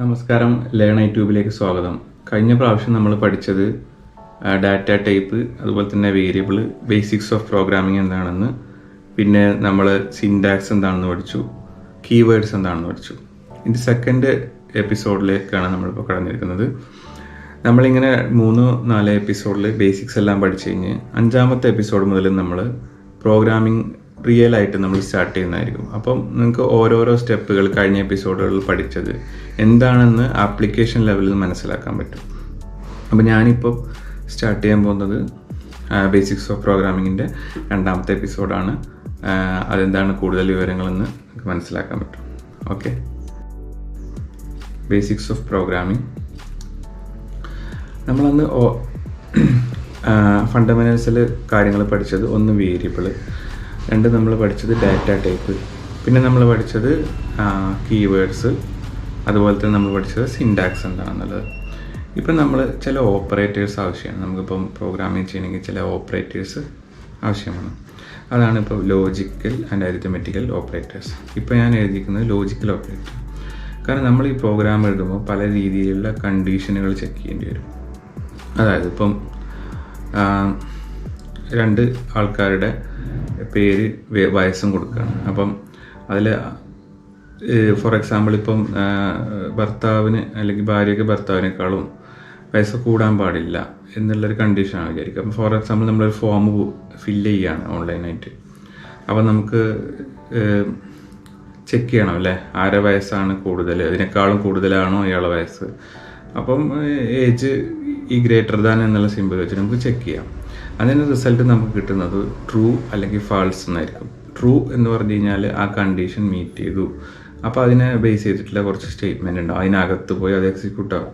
നമസ്കാരം, ലേൺ യൂട്യൂബിലേക്ക് സ്വാഗതം. കഴിഞ്ഞ പ്രാവശ്യം നമ്മൾ പഠിച്ചത് ഡാറ്റ ടൈപ്പ്, അതുപോലെ തന്നെ വേരിയബിൾ, ബേസിക്സ് ഓഫ് പ്രോഗ്രാമിംഗ് എന്താണെന്ന്, പിന്നെ നമ്മൾ സിൻടാക്സ് എന്താണെന്ന് പഠിച്ചു, കീവേഡ്സ് എന്താണെന്ന് പഠിച്ചു. ഇതിൻ്റെ സെക്കൻഡ് എപ്പിസോഡിലേക്കാണ് നമ്മളിപ്പോൾ കടന്നിരിക്കുന്നത്. നമ്മളിങ്ങനെ 3-4 എപ്പിസോഡിൽ ബേസിക്സ് എല്ലാം പഠിച്ചു കഴിഞ്ഞ് 5ാമത്തെ എപ്പിസോഡ് മുതൽ നമ്മൾ പ്രോഗ്രാമിംഗ് റിയൽ ആയിട്ട് നമ്മൾ സ്റ്റാർട്ട് ചെയ്യുന്നതായിരിക്കും. അപ്പം നിങ്ങൾക്ക് ഓരോരോ സ്റ്റെപ്പുകൾ കഴിഞ്ഞ എപ്പിസോഡുകളിൽ പഠിച്ചത് എന്താണെന്ന് ആപ്ലിക്കേഷൻ ലെവലിൽ മനസ്സിലാക്കാൻ പറ്റും. അപ്പോൾ ഞാനിപ്പോൾ സ്റ്റാർട്ട് ചെയ്യാൻ പോകുന്നത് ബേസിക്സ് ഓഫ് പ്രോഗ്രാമിങ്ങിൻ്റെ 2ാമത്തെ എപ്പിസോഡാണ്. അതെന്താണ് കൂടുതൽ വിവരങ്ങളെന്ന് നിങ്ങൾക്ക് മനസ്സിലാക്കാൻ പറ്റും. Okay, basics of programming. നമ്മളന്ന് ഫണ്ടമെൻ്റൽസിൽ കാര്യങ്ങൾ പഠിച്ചത് 1 വേരിയബിൾ, 2 നമ്മൾ പഠിച്ചത് ഡാറ്റ ടൈപ്പ്, പിന്നെ നമ്മൾ പഠിച്ചത് കീവേഡ്സ്, അതുപോലെ തന്നെ നമ്മൾ പഠിച്ചത് സിൻടാക്സ് എന്താണെന്നുള്ളത്. ഇപ്പം നമ്മൾ ചില ഓപ്പറേറ്റേഴ്സ് ആവശ്യമാണ്. നമുക്കിപ്പം പ്രോഗ്രാമിംഗ് ചെയ്യണമെങ്കിൽ ചില ഓപ്പറേറ്റേഴ്സ് ആവശ്യമാണ്. അതാണ് ഇപ്പോൾ ലോജിക്കൽ ആൻഡ് അരിത്തമെറ്റിക്കൽ ഓപ്പറേറ്റേഴ്സ്. ഇപ്പോൾ ഞാൻ എഴുതിയിരിക്കുന്നത് ലോജിക്കൽ ഓപ്പറേറ്റർ. കാരണം നമ്മൾ ഈ പ്രോഗ്രാം എഴുതുമ്പോൾ പല രീതിയിലുള്ള കണ്ടീഷനുകൾ ചെക്ക് ചെയ്യേണ്ടി വരും. അതായത് ഇപ്പം 2 ആൾക്കാരുടെ പേര് വയസ്സും കൊടുക്കുകയാണ്. അപ്പം അതിൽ ഫോർ എക്സാമ്പിൾ ഇപ്പം ഭർത്താവിന് അല്ലെങ്കിൽ ഭാര്യയ്ക്ക് ഭർത്താവിനേക്കാളും വയസ്സ് കൂടാൻ പാടില്ല എന്നുള്ളൊരു കണ്ടീഷനാണ് വിചാരിക്കുക. അപ്പം ഫോർ എക്സാമ്പിൾ നമ്മളൊരു ഫോം ഫില്ല് ചെയ്യുകയാണ് ഓൺലൈനായിട്ട്. അപ്പം നമുക്ക് ചെക്ക് ചെയ്യണം അല്ലേ, ആരെ വയസ്സാണ് കൂടുതൽ, അതിനേക്കാളും കൂടുതലാണോ ഇയാളെ വയസ്സ്. അപ്പം ഏജ് ഈ ഗ്രേറ്റർ ദാൻ എന്നുള്ള സിമ്പിൾ വെച്ച് നമുക്ക് ചെക്ക് ചെയ്യാം. അതിൻ്റെ റിസൾട്ട് നമുക്ക് കിട്ടുന്നത് ട്രൂ അല്ലെങ്കിൽ ഫാൾസ് എന്നായിരിക്കും. ട്രൂ എന്ന് പറഞ്ഞു കഴിഞ്ഞാൽ ആ കണ്ടീഷൻ മീറ്റ് ചെയ്തു. അപ്പോൾ അതിനെ ബേസ് ചെയ്തിട്ടുള്ള കുറച്ച് സ്റ്റേറ്റ്മെൻറ്റ് ഉണ്ടാവും, അതിനകത്ത് പോയി അത് എക്സിക്യൂട്ട് ആവും.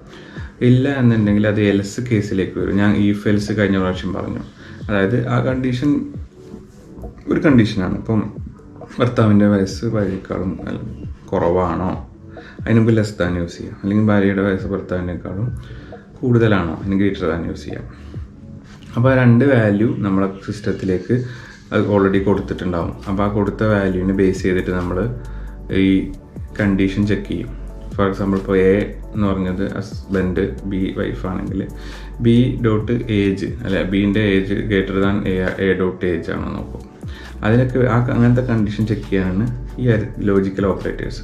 ഇല്ല എന്നുണ്ടെങ്കിൽ അത് എൽസ് കേസിലേക്ക് വരും. ഞാൻ ഈഫ് എൽസ് കഴിഞ്ഞ പ്രാവശ്യം പറഞ്ഞു. അതായത് ആ കണ്ടീഷൻ ഒരു കണ്ടീഷനാണ്. ഇപ്പം ഭർത്താവിൻ്റെ വയസ്സ് ഭാര്യയെക്കാളും കുറവാണോ, അതിന് മുമ്പ് ലെസ് ദാൻ യൂസ് ചെയ്യാം. അല്ലെങ്കിൽ ഭാര്യയുടെ വയസ്സ് ഭർത്താവിനേക്കാളും കൂടുതലാണോ, അതിന് ഗ്രേറ്റർ ദാൻ യൂസ് ചെയ്യാം. അപ്പോൾ 2 വാല്യൂ നമ്മളെ സിസ്റ്റത്തിലേക്ക് അത് ഓൾറെഡി കൊടുത്തിട്ടുണ്ടാവും. അപ്പോൾ ആ കൊടുത്ത വാല്യൂവിനെ ബേസ് ചെയ്തിട്ട് നമ്മൾ ഈ കണ്ടീഷൻ ചെക്ക് ചെയ്യും. ഫോർ എക്സാമ്പിൾ ഇപ്പോൾ എ എന്ന് പറഞ്ഞത് ഹസ്ബൻഡ്, ബി വൈഫ് ആണെങ്കിൽ ബി ഡോട്ട് ഏജ് അല്ലെ, ബീൻ്റെ age greater than A dot age ആണോ നോക്കും. അതിനൊക്കെ അങ്ങനത്തെ കണ്ടീഷൻ ചെക്ക് ചെയ്യാനാണ് ഈ ലോജിക്കൽ ഓപ്പറേറ്റേഴ്സ്.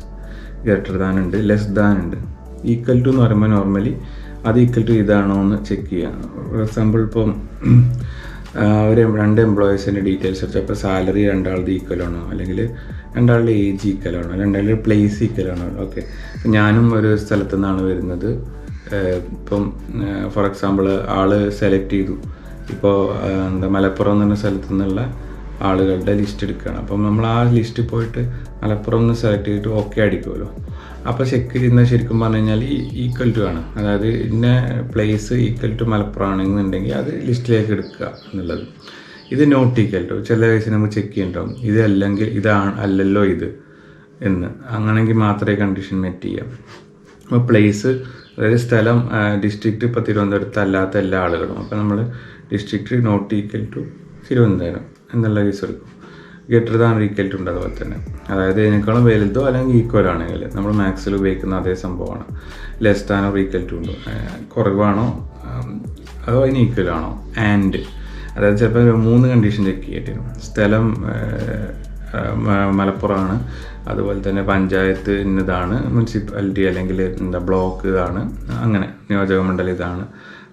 ഗ്രേറ്റർ ദാൻ ഉണ്ട്, ലെസ് ദാൻ ഉണ്ട്. ഈക്വൽ ടു എന്ന് പറയുമ്പോൾ നോർമലി അത് ഈക്വൽ ടു ഇതാണോ എന്ന് ചെക്ക് ചെയ്യാം. ഫോർ എക്സാമ്പിൾ ഇപ്പം ഒരു 2 എംപ്ലോയീസിൻ്റെ ഡീറ്റെയിൽസ് വെച്ചാൽ ഇപ്പോൾ സാലറി 2 ഈക്വൽ ആണോ, അല്ലെങ്കിൽ 2 ഏജ് ഈക്വൽ ആണോ, 2 പ്ലേസ് ഈക്വൽ ആണോ. ഓക്കെ, ഞാനും ഒരു സ്ഥലത്തു നിന്നാണ് വരുന്നത്. ഇപ്പം ഫോർ എക്സാമ്പിൾ ആള് സെലക്ട് ചെയ്തു. ഇപ്പോൾ മലപ്പുറം എന്ന് പറഞ്ഞ സ്ഥലത്തു നിന്നുള്ള ആളുകളുടെ ലിസ്റ്റ് എടുക്കുകയാണ്. അപ്പം നമ്മൾ ആ ലിസ്റ്റിൽ പോയിട്ട് മലപ്പുറം എന്ന് സെലക്ട് ചെയ്തിട്ട് ഓക്കെ അടിക്കുമല്ലോ. അപ്പോൾ ചെക്ക് ചെയ്യുന്നത് ശരിക്കും പറഞ്ഞു കഴിഞ്ഞാൽ ഈക്വൽ ടു ആണ്. അതായത് ഇന്ന പ്ലേസ് ഈക്വൽ ടു മലപ്പുറം ആണെന്നുണ്ടെങ്കിൽ അത് ലിസ്റ്റിലേക്ക് എടുക്കുക എന്നുള്ളത്. ഇത് നോട്ട് ഈക്വൽ ടു ചില കേസിൽ നമുക്ക് ചെക്ക് ചെയ്യണ്ടാവും. ഇത് അല്ലെങ്കിൽ ഇതാണ് അല്ലല്ലോ ഇത് എന്ന്, അങ്ങനെയെങ്കിൽ മാത്രമേ കണ്ടീഷൻ മെറ്റ് ചെയ്യാം. അപ്പോൾ പ്ലേസ് അതായത് സ്ഥലം, ഡിസ്ട്രിക്റ്റ് ഇപ്പോൾ തിരുവനന്തപുരത്ത് അല്ലാത്ത എല്ലാ ആളുകളും. അപ്പോൾ നമ്മൾ district not equal to Thiruvananthapuram എന്നുള്ള കേസ് എടുക്കും. ഗ്രേറ്റർ ദാൻ ഈക്വൽ ടു ഉണ്ട് അതുപോലെ തന്നെ. അതായത് ഇതിനേക്കാളും വലുതോ അല്ലെങ്കിൽ ഈക്വൽ ആണെങ്കിൽ നമ്മൾ മാത്സിൽ ഉപയോഗിക്കുന്ന അതേ സംഭവമാണ്. ലെസ് ദാനോ ഈക്വൽ ടു ഉണ്ടോ, കുറവാണോ അതോ അതിന് ഈക്വൽ ആണോ. ആൻഡ് അതായത് ചിലപ്പോൾ 3 കണ്ടീഷൻ ചെക്ക് ചെയ്യേണ്ടി വരും. സ്ഥലം മലപ്പുറമാണ്, അതുപോലെ തന്നെ പഞ്ചായത്ത് ഇന്നതാണ്, മുനിസിപ്പാലിറ്റി അല്ലെങ്കിൽ ബ്ലോക്ക് ഇതാണ്, അങ്ങനെ നിയോജക മണ്ഡലം ഇതാണ്.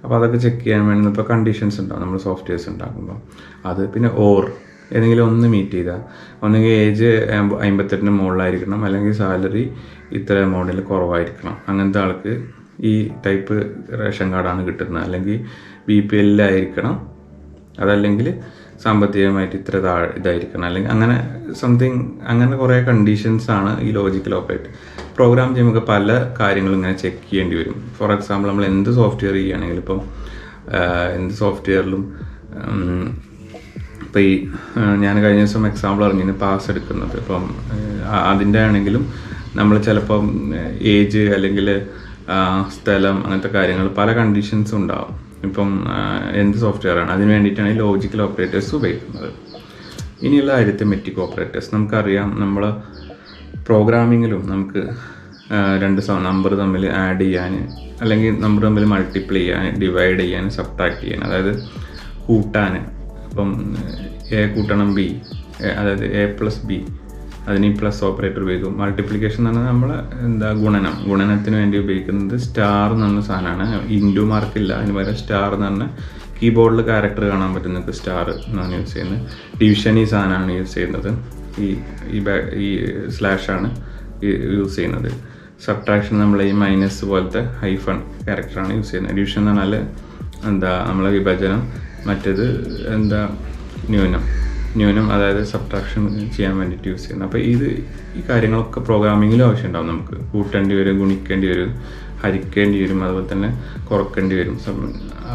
അപ്പോൾ അതൊക്കെ ചെക്ക് ചെയ്യാൻ വേണ്ടി ഇപ്പോൾ കണ്ടീഷൻസ് ഉണ്ടാവും നമ്മൾ സോഫ്റ്റ്വെയർസ് ഉണ്ടാക്കുമ്പോൾ. അത് പിന്നെ ഓർ ഏതെങ്കിലും ഒന്ന് മീറ്റ് ചെയ്താൽ, ഒന്നെങ്കിൽ ഏജ് 58 മുകളിലായിരിക്കണം, അല്ലെങ്കിൽ സാലറി ഇത്ര എമൗണ്ടിൽ കുറവായിരിക്കണം. അങ്ങനത്തെ ആൾക്ക് ഈ ടൈപ്പ് റേഷൻ കാർഡാണ് കിട്ടുന്നത്. അല്ലെങ്കിൽ BPL ആയിരിക്കണം, അതല്ലെങ്കിൽ സാമ്പത്തികമായിട്ട് ഇത്ര ഇതായിരിക്കണം, അല്ലെങ്കിൽ അങ്ങനെ സംതിങ്. അങ്ങനെ കുറേ കണ്ടീഷൻസാണ് ഈ ലോജിക്കൽ ഓപ്പറേറ്റർ. പ്രോഗ്രാം ചെയ്യുമ്പോൾ പല കാര്യങ്ങളും ഇങ്ങനെ ചെക്ക് ചെയ്യേണ്ടി വരും. ഫോർ എക്സാമ്പിൾ നമ്മൾ എന്ത് സോഫ്റ്റ്വെയർ ചെയ്യുകയാണെങ്കിൽ ഇപ്പം എന്ത് സോഫ്റ്റ്വെയറിലും ഇപ്പോൾ ഈ ഞാൻ കഴിഞ്ഞ ദിവസം എക്സാമ്പിൾ അറിഞ്ഞിന് പാസ് എടുക്കുന്നത്. ഇപ്പം അതിൻ്റെ ആണെങ്കിലും നമ്മൾ ചിലപ്പം ഏജ് അല്ലെങ്കിൽ സ്ഥലം അങ്ങനത്തെ കാര്യങ്ങൾ പല കണ്ടീഷൻസും ഉണ്ടാവും. ഇപ്പം എന്ത് സോഫ്റ്റ്വെയറാണ് അതിന് വേണ്ടിയിട്ടാണ് ഈ ലോജിക്കൽ ഓപ്പറേറ്റേഴ്സ് ഉപയോഗിക്കുന്നത്. ഇനിയുള്ള അരിത്തമെറ്റിക് ഓപ്പറേറ്റേഴ്സ് നമുക്കറിയാം. നമ്മൾ പ്രോഗ്രാമിങ്ങിലും നമുക്ക് രണ്ട് നമ്പർ തമ്മിൽ ആഡ് ചെയ്യാൻ, അല്ലെങ്കിൽ നമ്പർ തമ്മിൽ മൾട്ടിപ്ലൈ ചെയ്യാൻ, ഡിവൈഡ് ചെയ്യാൻ, സബ്ട്രാക്ട് ചെയ്യാൻ, അതായത് കൂട്ടാൻ. ഇപ്പം എ കൂട്ടണം ബി, അതായത് എ പ്ലസ് ബി, അതിന് ഈ പ്ലസ് ഓപ്പറേറ്റർ ഉപയോഗിക്കും. മൾട്ടിപ്ലിക്കേഷൻ എന്ന് പറഞ്ഞാൽ നമ്മൾ ഗുണനത്തിന് വേണ്ടി ഉപയോഗിക്കുന്നത് സ്റ്റാർ എന്ന് പറഞ്ഞ സാധനമാണ്. ഇൻഡു മാർക്കില്ല, അതിന് പകരം സ്റ്റാർ എന്ന് പറഞ്ഞാൽ കീബോർഡിൽ ക്യാരക്ടർ കാണാൻ പറ്റുന്നത് സ്റ്റാർ എന്നാണ് യൂസ് ചെയ്യുന്നത്. ഡിവിഷൻ ഈ സാധനമാണ് യൂസ് ചെയ്യുന്നത്, ഈ സ്ലാഷാണ് യൂസ് ചെയ്യുന്നത്. സബ്ട്രാക്ഷൻ നമ്മൾ ഈ മൈനസ് പോലത്തെ ഹൈഫൺ ക്യാരക്ടറാണ് യൂസ് ചെയ്യുന്നത്. ഡിവിഷൻ എന്ന് പറഞ്ഞാൽ നമ്മളെ വിഭജനം, മറ്റേത് ന്യൂനം, അതായത് സബ്ട്രാക്ഷൻ ചെയ്യാൻ വേണ്ടിയിട്ട് യൂസ് ചെയ്യുന്നത്. അപ്പോൾ ഈ കാര്യങ്ങളൊക്കെ പ്രോഗ്രാമിങ്ങിലും ആവശ്യമുണ്ടാവും. നമുക്ക് കൂട്ടേണ്ടി വരും, ഗുണിക്കേണ്ടി വരും, ഹരിക്കേണ്ടി വരും, അതുപോലെ തന്നെ കുറക്കേണ്ടി വരും.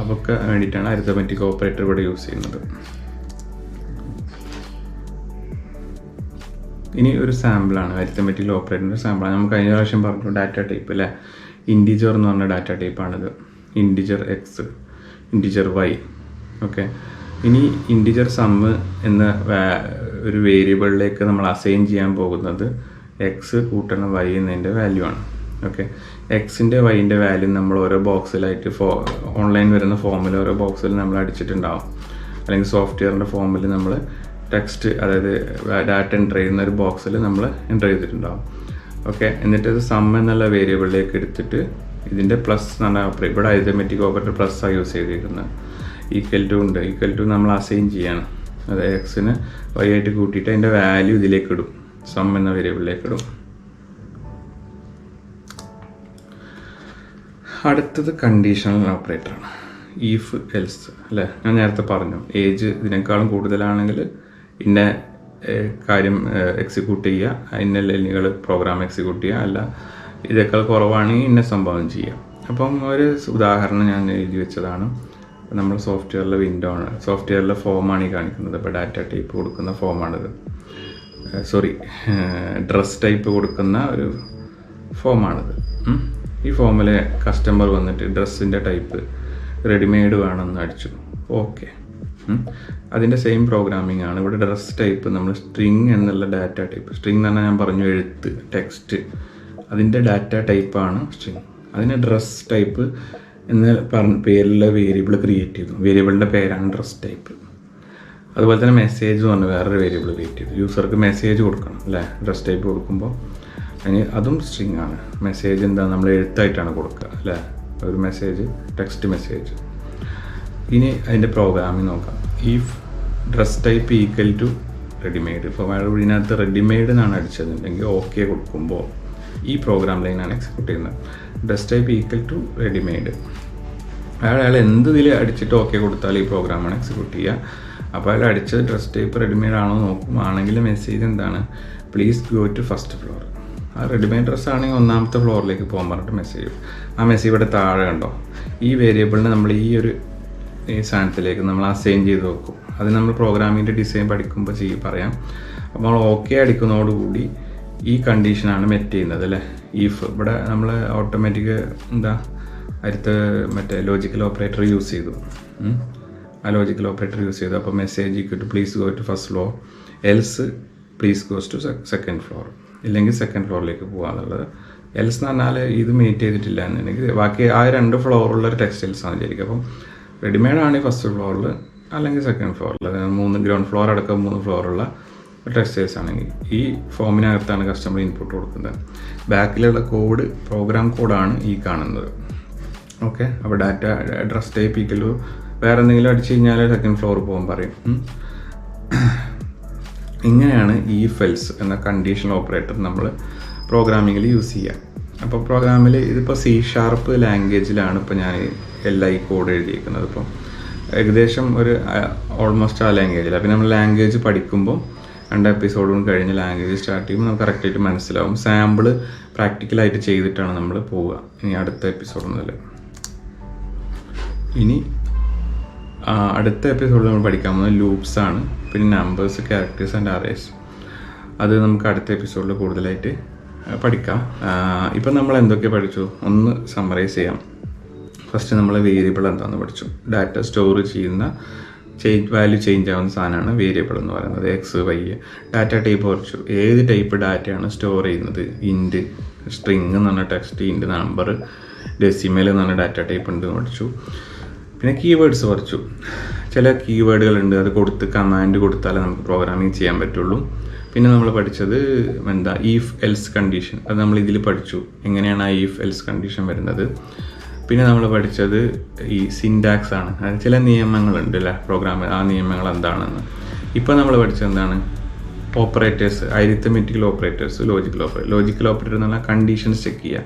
അതൊക്കെ വേണ്ടിയിട്ടാണ് അരിത്തമെറ്റിക് ഓപ്പറേറ്റർ ഇവിടെ യൂസ് ചെയ്യുന്നത്. ഇനി ഒരു സാമ്പിളാണ്, അരിത്തമെറ്റിക് ഓപ്പറേറ്ററിൻ്റെ സാമ്പിളാണ്. നമുക്ക് കഴിഞ്ഞ പ്രാവശ്യം പറഞ്ഞു ഡാറ്റ ടൈപ്പ് അല്ലേ, ഇൻറ്റിജർ എന്ന് പറഞ്ഞ ഡാറ്റ ടൈപ്പാണിത്. Integer x, integer y. Okay, ഇനി ഇൻറ്റിജർ സമ്മ് എന്ന ഒരു വേരിയബിളിലേക്ക് നമ്മൾ അസൈൻ ചെയ്യാൻ പോകുന്നത് എക്സ് കൂട്ടണം വൈ എന്നതിൻ്റെ വാല്യൂ ആണ്. ഓക്കെ, എക്സിൻ്റെ വൈൻ്റെ വാല്യൂ നമ്മൾ ഓരോ ബോക്സിലായിട്ട് ഓൺലൈൻ വരുന്ന ഫോമിൽ ഓരോ ബോക്സിൽ നമ്മൾ അടിച്ചിട്ടുണ്ടാവും, അല്ലെങ്കിൽ സോഫ്റ്റ്വെയറിൻ്റെ ഫോമിൽ നമ്മൾ ടെക്സ്റ്റ്, അതായത് ഡാറ്റ എൻ്റർ ചെയ്യുന്ന ഒരു ബോക്സിൽ നമ്മൾ എൻ്റർ ചെയ്തിട്ടുണ്ടാവും. ഓക്കെ, എന്നിട്ട് ഇത് സം എന്നുള്ള വേരിയബിളിലേക്ക് എടുത്തിട്ട് ഇതിൻ്റെ പ്ലസ് എന്ന് പറഞ്ഞാൽ ഇവിടെ അരിത്തമെറ്റിക് ഓപ്പറേറ്റർ പ്ലസ്സാണ് യൂസ് ചെയ്തിരിക്കുന്നത്. ഈക്വൽ ടു നമ്മൾ അസൈൻ ചെയ്യാണ്, അതായത് എക്സിന് വൈ ആയിട്ട് കൂട്ടിയിട്ട് അതിൻ്റെ വാല്യൂ ഇതിലേക്ക് ഇടും, സം എന്ന വേരിയബിളിലേക്ക് ഇടും. അടുത്തത് കണ്ടീഷണൽ ഓപ്പറേറ്ററാണ്, ഈഫ് എൽസ് അല്ലേ. ഞാൻ നേരത്തെ പറഞ്ഞു ഏജ് ഇതിനേക്കാളും കൂടുതലാണെങ്കിൽ ഇന്ന കാര്യം എക്സിക്യൂട്ട് ചെയ്യുക, ഇന്ന ലൈനുകൾ പ്രോഗ്രാം എക്സിക്യൂട്ട് ചെയ്യുക, അല്ല ഇതേക്കാൾ കുറവാണെങ്കിൽ ഇന്ന സംഭവം ചെയ്യുക. അപ്പം ഒരു ഉദാഹരണം ഞാൻ എഴുതി വെച്ചതാണ്. നമ്മൾ സോഫ്റ്റ്വെയറിലെ വിൻഡോ ആണ്, സോഫ്റ്റ്വെയറിലെ ഫോമാണ് ഈ കാണിക്കുന്നത്. ഇപ്പോൾ ഡാറ്റ ടൈപ്പ് കൊടുക്കുന്ന ഫോമാണിത്, ഡ്രസ് ടൈപ്പ് കൊടുക്കുന്ന ഒരു ഫോമാണിത്. ഈ ഫോമിൽ കസ്റ്റമർ വന്നിട്ട് ഡ്രസ്സിൻ്റെ ടൈപ്പ് റെഡിമെയ്ഡ് വേണമെന്ന് അടിച്ചു. ഓക്കെ, അതിൻ്റെ സെയിം പ്രോഗ്രാമിംഗ് ആണ് ഇവിടെ. ഡ്രസ് ടൈപ്പ് നമ്മൾ സ്ട്രിങ് എന്നുള്ള ഡാറ്റ ടൈപ്പ്, സ്ട്രിങ് എന്ന് പറഞ്ഞാൽ ഞാൻ പറഞ്ഞു എഴുത്ത്, ടെക്സ്റ്റ്, അതിൻ്റെ ഡാറ്റ ടൈപ്പാണ് സ്ട്രിങ്. അതിന് ഡ്രസ് ടൈപ്പ് എന്ന പേരിലുള്ള വേരിയബിൾ ക്രിയേറ്റ് ചെയ്തു. വേരിയബിളിൻ്റെ പേരാണ് ഡ്രസ് ടൈപ്പ്. അതുപോലെ തന്നെ മെസ്സേജ് എന്ന് പറഞ്ഞാൽ വേറൊരു വേരിയബിൾ ക്രിയേറ്റ് ചെയ്തു. യൂസർക്ക് മെസ്സേജ് കൊടുക്കണം അല്ലേ, ഡ്രസ് ടൈപ്പ് കൊടുക്കുമ്പോൾ. അതിന് അതും സ്ട്രിങ് ആണ്. മെസ്സേജ് നമ്മൾ എഴുത്തായിട്ടാണ് കൊടുക്കുക അല്ലേ, ഒരു മെസ്സേജ്, ടെക്സ്റ്റ് മെസ്സേജ്. ഇനി അതിൻ്റെ പ്രോഗ്രാമിങ് നോക്കാം. If dress type equal to readymade. ഇപ്പോൾ ഇതിനകത്ത് റെഡിമെയ്ഡ് എന്നാണ് അടിച്ചതുണ്ടെങ്കിൽ ഓക്കെ കൊടുക്കുമ്പോൾ ഈ പ്രോഗ്രാം ലൈനാണ് എക്സിക്യൂട്ട് ചെയ്യുന്നത്. Dress type equal to readymade. അയാൾ എന്ത് ഇതിൽ അടിച്ചിട്ട് ഓക്കെ കൊടുത്താൽ ഈ പ്രോഗ്രാമാണ് എക്സിക്യൂട്ട് ചെയ്യുക. അപ്പോൾ അയാൾ അടിച്ചത് ഡ്രസ് ടൈപ്പ് റെഡിമെയ്ഡ് ആണോ നോക്കും. ആണെങ്കിൽ മെസ്സേജ് എന്താണ്, please go to first floor. ആ റെഡിമെയ്ഡ് ഡ്രസ്സ് ആണെങ്കിൽ ഒന്നാമത്തെ ഫ്ലോറിലേക്ക് പോകാൻ പറഞ്ഞിട്ട് മെസ്സേജ്. ആ മെസ്സേജ് ഇവിടെ താഴെ കണ്ടോ, ഈ വേരിയബിളിനെ നമ്മൾ ഈ സാധനത്തിലേക്ക് നമ്മൾ അസൈൻ ചെയ്ത് വെക്കും. അത് നമ്മൾ പ്രോഗ്രാമിൻ്റെ ഡിസൈൻ പഠിക്കുമ്പോൾ പറയാം. അപ്പോൾ നമ്മൾ ഓക്കെ അടിക്കുന്നതോടുകൂടി ഈ കണ്ടീഷനാണ് മെറ്റ് ചെയ്യുന്നത് അല്ലേ. ഈഫ് ഇവിടെ നമ്മൾ ഓട്ടോമാറ്റിക് മറ്റേ ലോജിക്കൽ ഓപ്പറേറ്റർ യൂസ് ചെയ്തു. ആ ലോജിക്കൽ ഓപ്പറേറ്റർ യൂസ് ചെയ്തു. അപ്പോൾ message equal to please go to first floor, else please goes to second floor, ഇല്ലെങ്കിൽ സെക്കൻഡ് ഫ്ലോറിലേക്ക് പോകാന്നുള്ളത്. എൽസ് എന്ന് പറഞ്ഞാൽ ഇത് മീറ്റ് ചെയ്തിട്ടില്ല എന്നുണ്ടെങ്കിൽ ബാക്കി ആ 2 ഫ്ലോറുള്ളൊരു ടെക്സ്റ്റൈൽസ് ആണ് വിചാരിക്കുക. അപ്പം റെഡിമെയ്ഡ് ആണ് ഫസ്റ്റ് ഫ്ലോറിൽ അല്ലെങ്കിൽ സെക്കൻഡ് ഫ്ലോറിൽ, 3 ഗ്രൗണ്ട് ഫ്ലോർ അടക്കം 3 ഫ്ലോറുള്ള ടെക്സ്റ്റൈൽസ് ആണെങ്കിൽ ഈ ഫോമിനകത്താണ് കസ്റ്റമർ ഇൻപുട്ട് കൊടുക്കുന്നത്. ബാക്കിലുള്ള കോഡ് പ്രോഗ്രാം കോഡാണ് ഈ കാണുന്നത്. ഓക്കെ, അപ്പോൾ data dress type equal to വേറെ എന്തെങ്കിലും അടിച്ചു കഴിഞ്ഞാൽ സെക്കൻഡ് ഫ്ലോർ പോകാൻ പറയും. ഇങ്ങനെയാണ് ഈഫ് എൽസ് എന്ന കണ്ടീഷണൽ ഓപ്പറേറ്റർ നമ്മൾ പ്രോഗ്രാമിങ്ങിൽ യൂസ് ചെയ്യുക. അപ്പോൾ പ്രോഗ്രാമിൽ ഇതിപ്പോൾ C# ലാംഗ്വേജിലാണ് ഇപ്പോൾ ഞാൻ എല്ലാ ഈ കോഡ് എഴുതിയിരിക്കുന്നത്. ഇപ്പം ഏകദേശം ഒരു ഓൾമോസ്റ്റ് ആ ലാംഗ്വേജിലാണ്. പിന്നെ നമ്മൾ ലാംഗ്വേജ് പഠിക്കുമ്പോൾ 2 എപ്പിസോഡും കഴിഞ്ഞ് ലാംഗ്വേജ് സ്റ്റാർട്ട് ചെയ്യുമ്പോൾ നമുക്ക് കറക്റ്റായിട്ട് മനസ്സിലാവും. സാമ്പിൾ പ്രാക്ടിക്കലായിട്ട് ചെയ്തിട്ടാണ് നമ്മൾ പോവുക. ഇനി അടുത്ത എപ്പിസോഡ് മുതൽ അടുത്ത എപ്പിസോഡിൽ നമ്മൾ പഠിക്കാൻ പോകുന്നത് ലൂപ്സ് ആണ്, പിന്നെ നമ്പേഴ്സ്, ക്യാരക്ടേഴ്സ് ആൻഡ് അറേസ്. അത് നമുക്ക് അടുത്ത എപ്പിസോഡിൽ കൂടുതലായിട്ട് പഠിക്കാം. ഇപ്പം നമ്മൾ എന്തൊക്കെ പഠിച്ചു ഒന്ന് സമ്മറൈസ് ചെയ്യാം. ഫസ്റ്റ് നമ്മൾ വേരിയബിൾ എന്താണെന്ന് പഠിച്ചു. ഡാറ്റ സ്റ്റോർ ചെയ്യുന്ന വാല്യൂ ചേഞ്ച് ആവുന്ന സാധനമാണ് വേരിയബിൾ എന്ന് പറയുന്നത്. X, Y. ഡാറ്റ ടൈപ്പ് പഠിച്ചു. ഏത് ടൈപ്പ് ഡാറ്റയാണ് സ്റ്റോർ ചെയ്യുന്നത്, ഇൻറ്റ് സ്ട്രിങ് എന്ന് പറഞ്ഞ ടെക്സ്റ്റ്, ഇൻറ്റ് നമ്പർ, ഡെസിമൽ എന്ന് പറഞ്ഞ ഡാറ്റ ടൈപ്പ് ഉണ്ട് പഠിച്ചു. പിന്നെ കീവേഡ്സ് പഠിച്ചു. ചില കീവേഡുകളുണ്ട്, അത് കൊടുത്ത് കമാൻഡ് കൊടുത്താലേ നമുക്ക് പ്രോഗ്രാമിങ് ചെയ്യാൻ പറ്റുള്ളൂ. പിന്നെ നമ്മൾ പഠിച്ചത് ഈഫ് എൽസ് കണ്ടീഷൻ, അത് നമ്മൾ ഇതിൽ പഠിച്ചു എങ്ങനെയാണ് ആ ഈഫ് എൽസ് കണ്ടീഷൻ വരുന്നത്. പിന്നെ നമ്മൾ പഠിച്ചത് ഈ സിൻടാക്സ് ആണ്, അതായത് ചില നിയമങ്ങളുണ്ട് അല്ലേ പ്രോഗ്രാമിൽ, ആ നിയമങ്ങൾ എന്താണെന്ന്. ഇപ്പോൾ നമ്മൾ പഠിച്ചത് എന്താണ്? Operators, arithmetical operators, logical operator എന്ന് പറഞ്ഞാൽ കണ്ടീഷൻസ് ചെക്ക് ചെയ്യുക.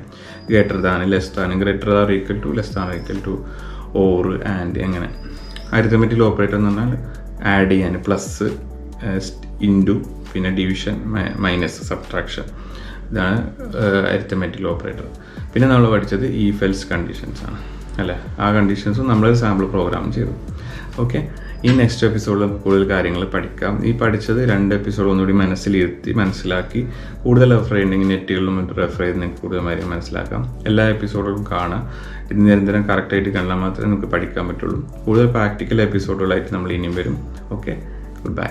Greater than, less than, greater or equal to, less than equal to, or, and, അങ്ങനെ. അരിത്തമെറ്റിക്കൽ ഓപ്പറേറ്റർ എന്ന് പറഞ്ഞാൽ ആഡ് ചെയ്യാൻ, പ്ലസ്, ഇൻറ്റു, പിന്നെ ഡിവിഷൻ, മൈനസ്, സബ്ട്രാക്ഷൻ, ഇതാണ് അരിത്തമെറ്റിക്കൽ ഓപ്പറേറ്റർ. പിന്നെ നമ്മൾ പഠിച്ചത് ഈഫ് എൽസ് കണ്ടീഷൻസ് ആണ് അല്ലേ. ആ കണ്ടീഷൻസും നമ്മൾ സാമ്പിൾ പ്രോഗ്രാം ചെയ്തു. ഓക്കെ, ഈ നെക്സ്റ്റ് എപ്പിസോഡിൽ കൂടുതൽ കാര്യങ്ങൾ പഠിക്കാം. ഈ പഠിച്ചത് 2 എപ്പിസോഡ് ഒന്നുകൂടി മനസ്സിലാക്കി കൂടുതൽ റെഫർ ചെയ്യണമെങ്കിൽ നെറ്റുകളിലും മറ്റും റെഫർ ചെയ്ത് നിങ്ങൾക്ക് കൂടുതൽ കാര്യം മനസ്സിലാക്കാം. എല്ലാ എപ്പിസോഡുകളും കാണാം. ഇത് നിരന്തരം കറക്റ്റായിട്ട് കണ്ടാൽ മാത്രമേ നമുക്ക് പഠിക്കാൻ പറ്റുള്ളൂ. കൂടുതൽ പ്രാക്ടിക്കൽ എപ്പിസോഡുകളായിട്ട് നമ്മൾ ഇനിയും വരും. Okay, good bye.